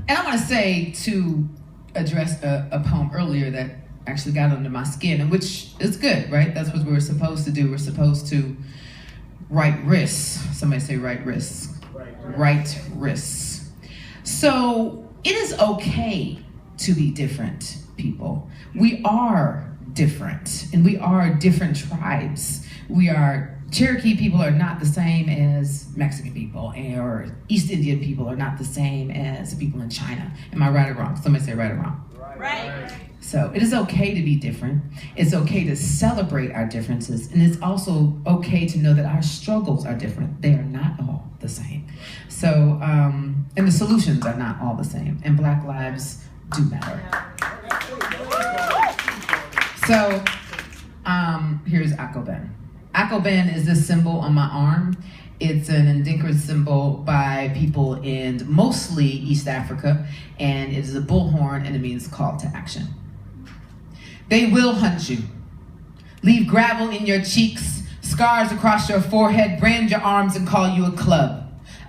And I want to say, to address a poem earlier that actually got under my skin, and which is good, right? That's what we're supposed to do. We're supposed to right wrists. Somebody say right wrists. Right wrists. So it is okay to be different, people. We are different, and we are different tribes. Cherokee people are not the same as Mexican people, or East Indian people are not the same as people in China. Am I right or wrong? Somebody say right or wrong. Right. So it is okay to be different. It's okay to celebrate our differences. And it's also okay to know that our struggles are different. They are not all the same. So, and the solutions are not all the same. And Black lives do matter. So, here's Akoben. Akoben is this symbol on my arm. It's an endangered symbol by people in mostly East Africa, and it is a bullhorn, and it means call to action. They will hunt you, leave gravel in your cheeks, scars across your forehead, brand your arms and call you a club.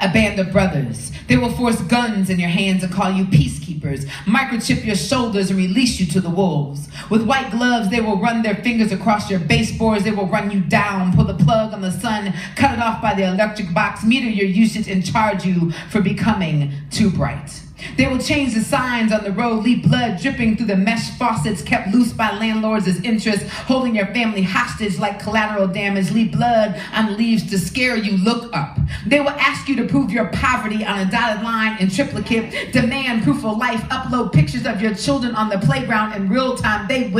A band of brothers. They will force guns in your hands and call you peacekeepers, microchip your shoulders and release you to the wolves. With white gloves, they will run their fingers across your baseboards. They will run you down, pull the plug on the sun, cut it off by the electric box, meter your usage, and charge you for becoming too bright. They will change the signs on the road, leave blood dripping through the mesh faucets kept loose by landlords as interest, holding your family hostage like collateral damage, leave blood on leaves to scare you, look up. They will ask you to prove your poverty on a dotted line in triplicate, demand proof of life, upload pictures of your children on the playground in real time. They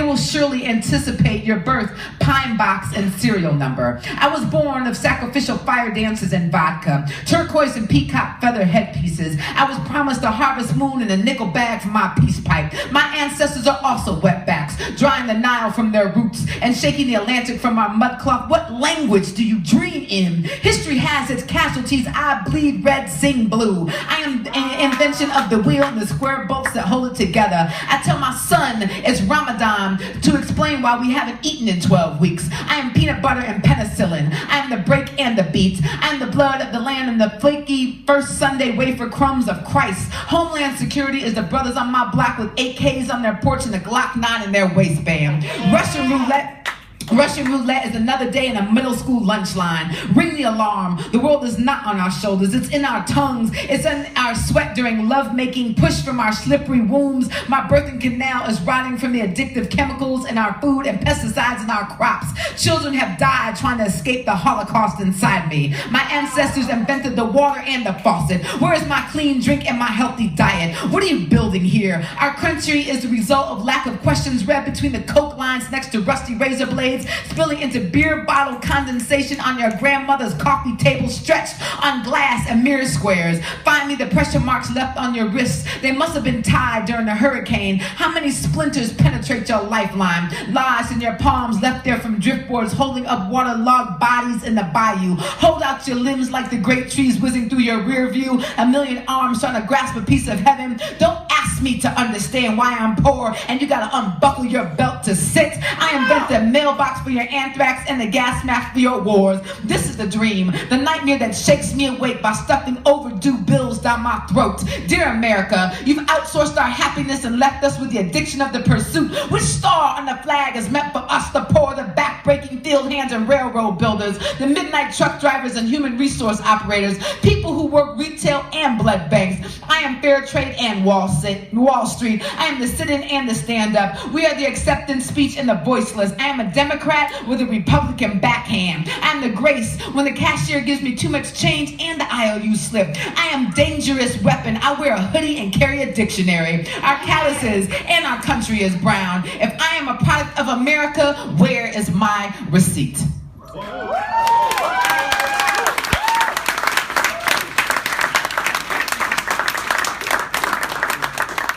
will surely anticipate your birth, pine box, and serial number. I was born of sacrificial fire dances and vodka, turquoise and peacock feather headpieces. I was promised a harvest moon and a nickel bag for my peace pipe. My ancestors are also wetbacks, drying the Nile from their roots and shaking the Atlantic from our mud cloth. What language do you dream in? History has its casualties. I bleed red, sing blue. I am an invention of the wheel and the square bolts that hold it together. I tell my son it's Ramadan to explain why we haven't eaten in 12 weeks. I am peanut butter and penicillin. I am the break and the beat. I am the blood of the land and the flaky first Sunday wafer crumbs of Christ. Homeland Security is the brothers on my block with AKs on their porch and a Glock 9 in their waistband. Russian roulette is another day in a middle school lunch line. Ring the alarm. The world is not on our shoulders. It's in our tongues. It's in our sweat during lovemaking, pushed from our slippery wombs. My birthing canal is rotting from the addictive chemicals in our food and pesticides in our crops. Children have died trying to escape the Holocaust inside me. My ancestors invented the water and the faucet. Where is my clean drink and my healthy diet? What are you building here? Our country is the result of lack of questions read between the coke lines next to rusty razor blades, spilling into beer bottle condensation on your grandmother's coffee table stretched on glass and mirror squares. Find me the pressure marks left on your wrists. They must have been tied during a hurricane. How many splinters penetrate your lifeline? Lies in your palms left there from driftboards holding up waterlogged bodies in the bayou. Hold out your limbs like the great trees whizzing through your rear view. A million arms trying to grasp a piece of heaven. Don't ask me to understand why I'm poor and you gotta unbuckle your belt to sit. I invent the mailbox for your anthrax and the gas mask for your wars. This is the dream, the nightmare that shakes me awake by stuffing overdue bills down my throat. Dear America, you've outsourced our happiness and left us with the addiction of the pursuit. Which star on the flag is meant for us, the poor, the back-breaking field hands and railroad builders, the midnight truck drivers and human resource operators, people who work retail and blood banks. I am fair trade and Wall Street. I am the sit-in and the stand-up. We are the acceptance speech and the voiceless. I am a Democrat with a Republican backhand. I am the grace when the cashier gives me too much change and the IOU slip. I am dangerous weapon. I wear a hoodie and carry a dictionary. Our calluses and our country is brown. If I am a product of America, where is my receipt?